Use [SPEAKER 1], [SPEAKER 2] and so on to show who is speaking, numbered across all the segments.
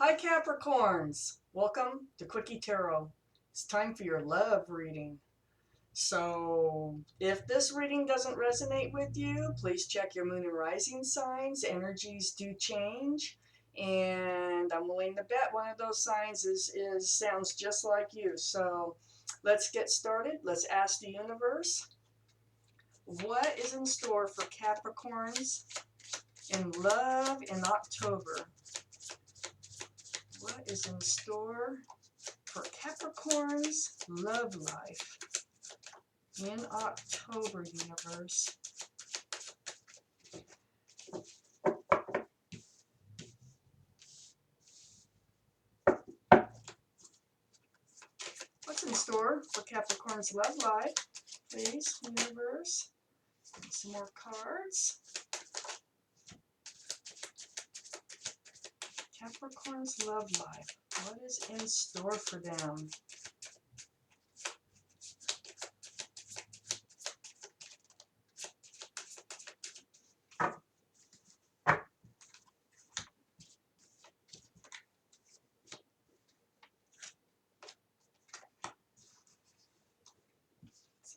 [SPEAKER 1] Hi Capricorns! Welcome to Quickie Tarot. It's time for your love reading. So if this reading doesn't resonate with you, please check your moon and rising signs. Energies do change, and I'm willing to bet one of those signs is sounds just like you. So let's get started. Let's ask the universe, what is in store for Capricorns in love in October? What is in store for Capricorn's love life in October, universe? What's in store for Capricorn's love life? Please, universe. Some more cards. Capricorn's love life. What is in store for them?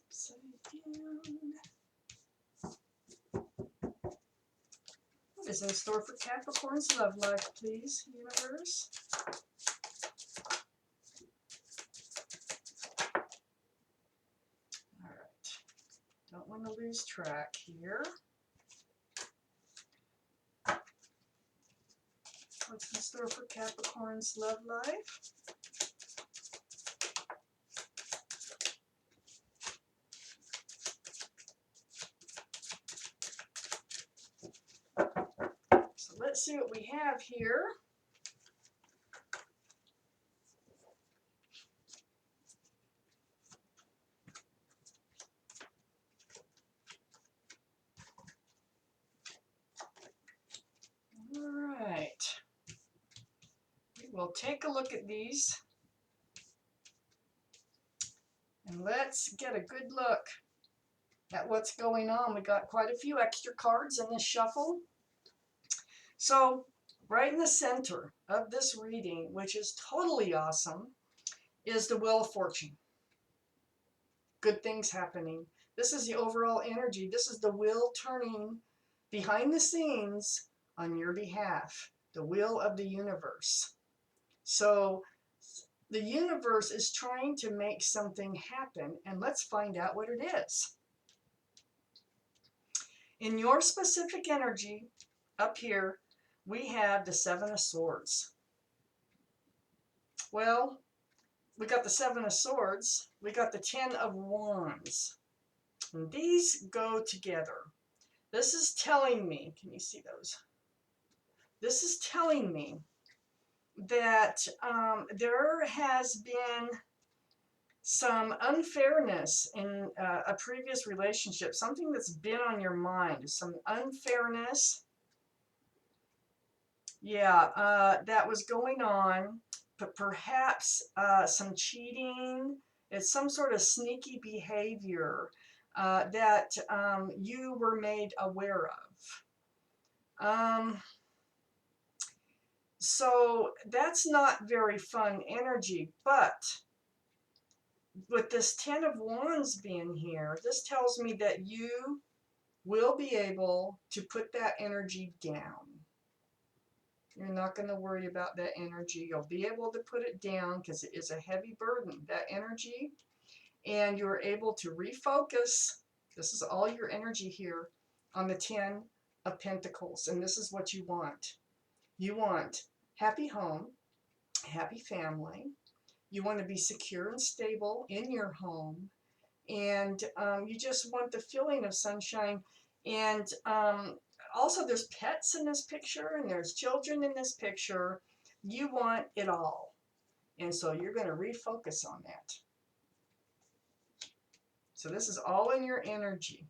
[SPEAKER 1] Upside down. What is in store for Capricorn's love life, please, universe? All right. Don't want to lose track here. What's in store for Capricorn's love life? So let's see what we have here. All right. We'll take a look at these and let's get a good look at what's going on. We got quite a few extra cards in this shuffle. So right in the center of this reading, which is totally awesome, is the Wheel of Fortune. Good things happening. This is the overall energy. This is the wheel turning behind the scenes on your behalf. The wheel of the universe. So the universe is trying to make something happen, and let's find out what it is. In your specific energy, up here, we have the Seven of Swords. Well, we got the Seven of Swords, we got the Ten of Wands, and these go together. This is telling me, can you see those? This is telling me that there has been some unfairness in a previous relationship, something that's been on your mind, some unfairness, that was going on, but perhaps some cheating. It's some sort of sneaky behavior that you were made aware of. So that's not very fun energy, but with this Ten of Wands being here, this tells me that you will be able to put that energy down. You're not going to worry about that energy. You'll be able to put it down because it is a heavy burden, that energy, and you're able to refocus. This is all your energy here on the Ten of Pentacles, and this is what you want. You want happy home, happy family. You want to be secure and stable in your home, and you just want the feeling of sunshine. And also there's pets in this picture, and there's children in this picture. You want it all, and so you're going to refocus on that. So this is all in your energy.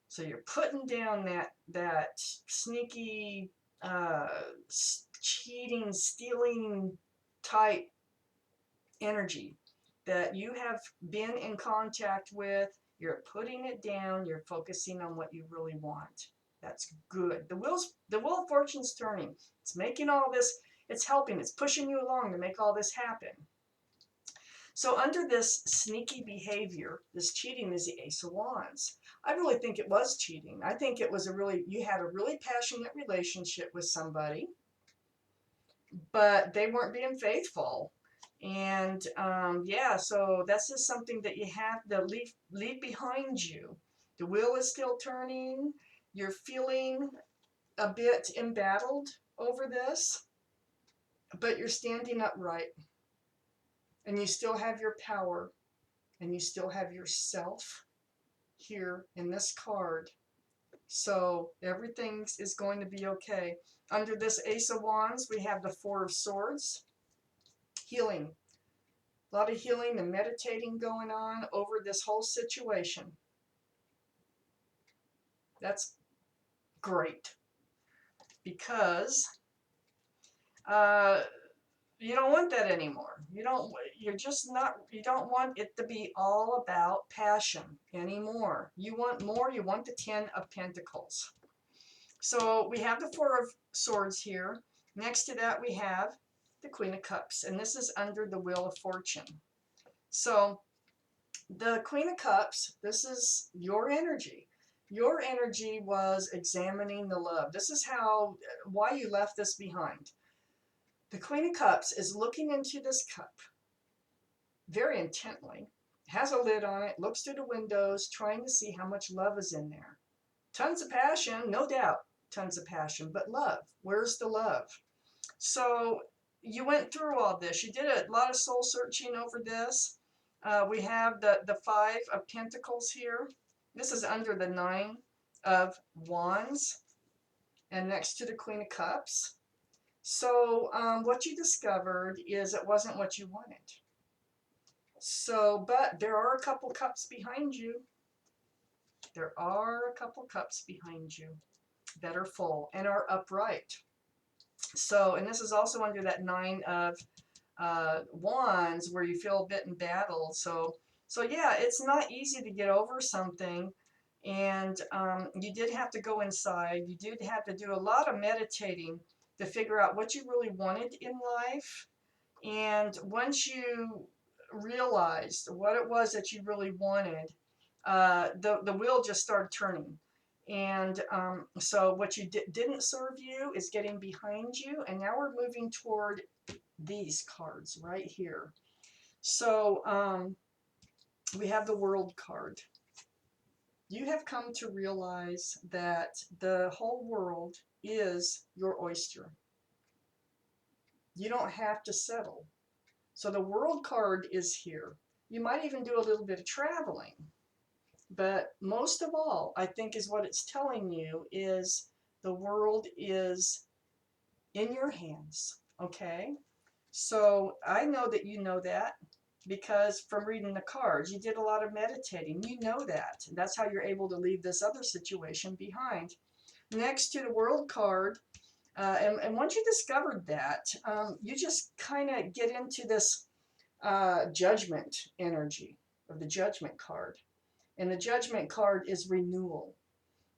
[SPEAKER 1] So you're putting down that sneaky cheating, stealing type energy that you have been in contact with. You're putting it down. You're focusing on what you really want. That's good. The wheel of fortune's turning. It's making all this, it's helping, it's pushing you along to make all this happen. So under this sneaky behavior, this cheating is the Ace of Wands. I really think it was cheating. I think it was you had a really passionate relationship with somebody, but they weren't being faithful. And yeah, so that's just something that you have to leave behind you. The wheel is still turning. You're feeling a bit embattled over this, but you're standing upright, and you still have your power, and you still have yourself here in this card. So everything is going to be okay. Under this Ace of Wands, we have the Four of Swords. Healing. A lot of healing and meditating going on over this whole situation. That's great, because you don't want that anymore. You don't want it to be all about passion anymore. You want more. You want the Ten of Pentacles. So we have the Four of Swords here. Next to that, we have the Queen of Cups, and this is under the Wheel of Fortune. So the Queen of Cups, this is your energy. Your energy was examining the love. This is why you left this behind. The Queen of Cups is looking into this cup very intently, has a lid on it, looks through the windows, trying to see how much love is in there. Tons of passion, no doubt, tons of passion, but love, where's the love? So you went through all this. You did a lot of soul searching over this. We have the Five of Pentacles here. This is under the Nine of Wands, and next to the Queen of Cups. So what you discovered is it wasn't what you wanted. So, but there are a couple cups behind you. There are a couple cups behind you that are full and are upright. So, and this is also under that Nine of Wands, where you feel a bit embattled. So yeah, it's not easy to get over something. And you did have to go inside. You did have to do a lot of meditating to figure out what you really wanted in life. And once you realized what it was that you really wanted, the wheel just started turning. And so what you didn't serve you is getting behind you. And now we're moving toward these cards right here. So we have the World card. You have come to realize that the whole world is your oyster. You don't have to settle. So the World card is here. You might even do a little bit of traveling. But most of all, I think is what it's telling you is the world is in your hands. Okay? So I know that you know that, because from reading the cards, you did a lot of meditating. You know that. That's how you're able to leave this other situation behind. Next to the World card, and once you discovered that, you just kind of get into this judgment energy of the Judgment card. And the Judgment card is renewal.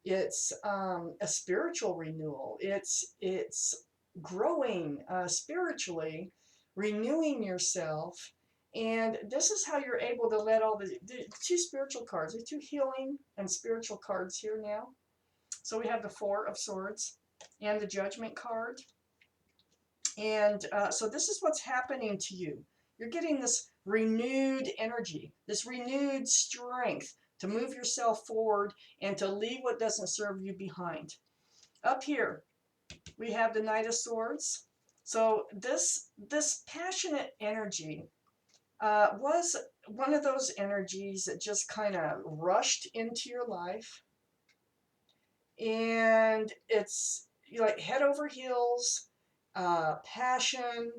[SPEAKER 1] It's a spiritual renewal. It's growing spiritually, renewing yourself. And this is how you're able to let all the two spiritual cards, the two healing and spiritual cards here now. So we have the Four of Swords and the Judgment card. And so this is what's happening to you. You're getting this renewed energy, this renewed strength to move yourself forward and to leave what doesn't serve you behind. Up here, we have the Knight of Swords. So this passionate energy was one of those energies that just kind of rushed into your life. And it's like head over heels, passion,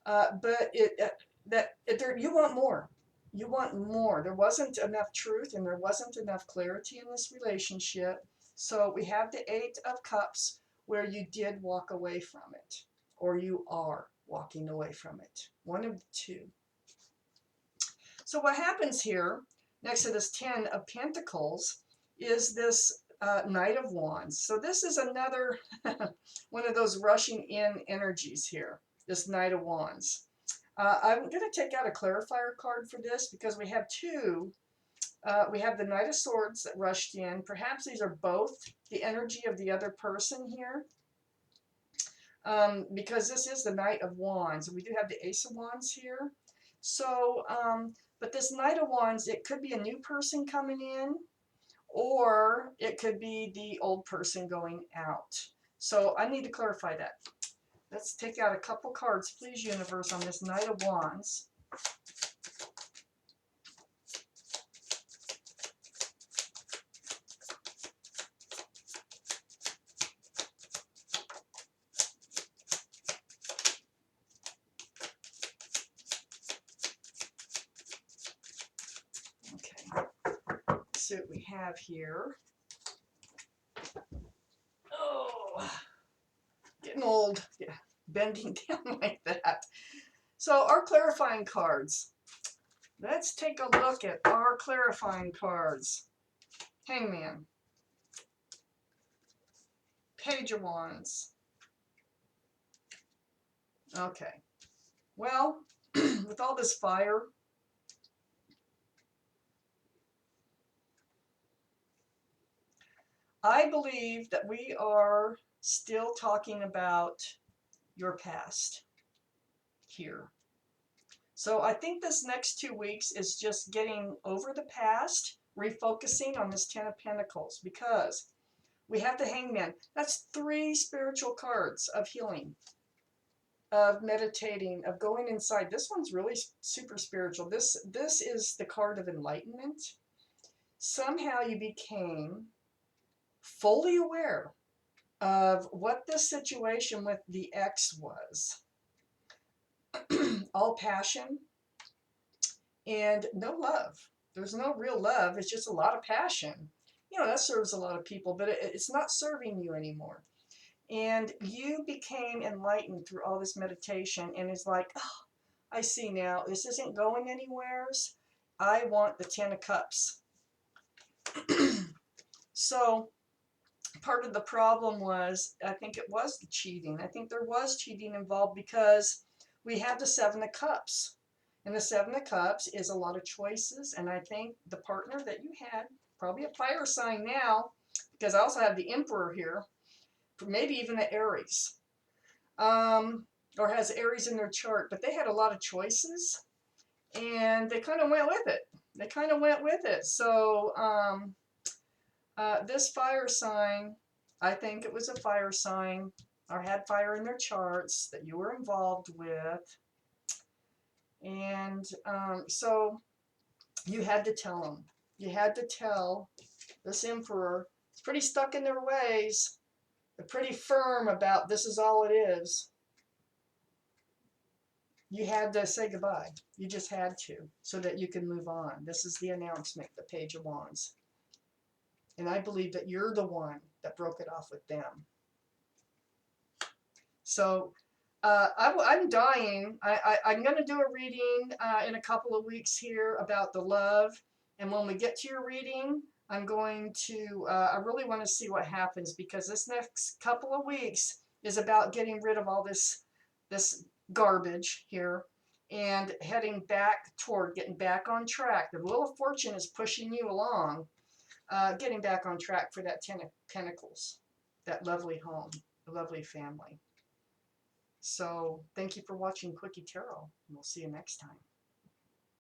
[SPEAKER 1] but you want more. You want more. There wasn't enough truth and there wasn't enough clarity in this relationship. So we have the Eight of Cups, where you did walk away from it, or you are walking away from it. One of the two. So what happens here, next to this Ten of Pentacles, is this Knight of Wands. So this is another one of those rushing in energies here, this Knight of Wands. I'm going to take out a clarifier card for this because we have two. We have the Knight of Swords that rushed in. Perhaps these are both the energy of the other person here. Because this is the Knight of Wands. And we do have the Ace of Wands here. So, but this Knight of Wands, it could be a new person coming in, or it could be the old person going out. So I need to clarify that. Let's take out a couple cards, please, universe, on this Knight of Wands. Okay, let's see what we have here. Oh, getting old. Yeah, bending down like that. So our clarifying cards. Let's take a look at our clarifying cards. Hangman. Page of Wands. Okay. Well, with all this fire, I believe that we are still talking about your past here. So I think this next 2 weeks is just getting over the past, refocusing on this Ten of Pentacles, because we have the Hangman. That's 3 spiritual cards of healing, of meditating, of going inside. This one's really super spiritual. This is the card of enlightenment. Somehow you became fully aware of what this situation with the ex was. All passion and no love. There's no real love. It's just a lot of passion. You know, that serves a lot of people, but it's not serving you anymore. And you became enlightened through all this meditation, and it's like, oh, I see now. This isn't going anywheres. I want the 10 of Cups. So part of the problem was, I think it was the cheating. I think there was cheating involved because we have the 7 of Cups. And the 7 of Cups is a lot of choices. And I think the partner that you had, probably a fire sign now, because I also have the Emperor here, maybe even the Aries, or has Aries in their chart, but they had a lot of choices and they kind of went with it. They kind of went with it. So this fire sign, I think it was a fire sign, or had fire in their charts that you were involved with. And so you had to tell them. You had to tell this Emperor. It's pretty stuck in their ways. They're pretty firm about this is all it is. You had to say goodbye. You just had to, so that you can move on. This is the announcement, the Page of Wands. And I believe that you're the one that broke it off with them. So I'm dying. I'm going to do a reading in a couple of weeks here about the love. And when we get to your reading, I'm going to, I really want to see what happens, because this next couple of weeks is about getting rid of all this garbage here and heading back toward getting back on track. The Wheel of Fortune is pushing you along, getting back on track for that 10 of Pentacles, that lovely home, the lovely family. So thank you for watching Quickie Tarot, and we'll see you next time.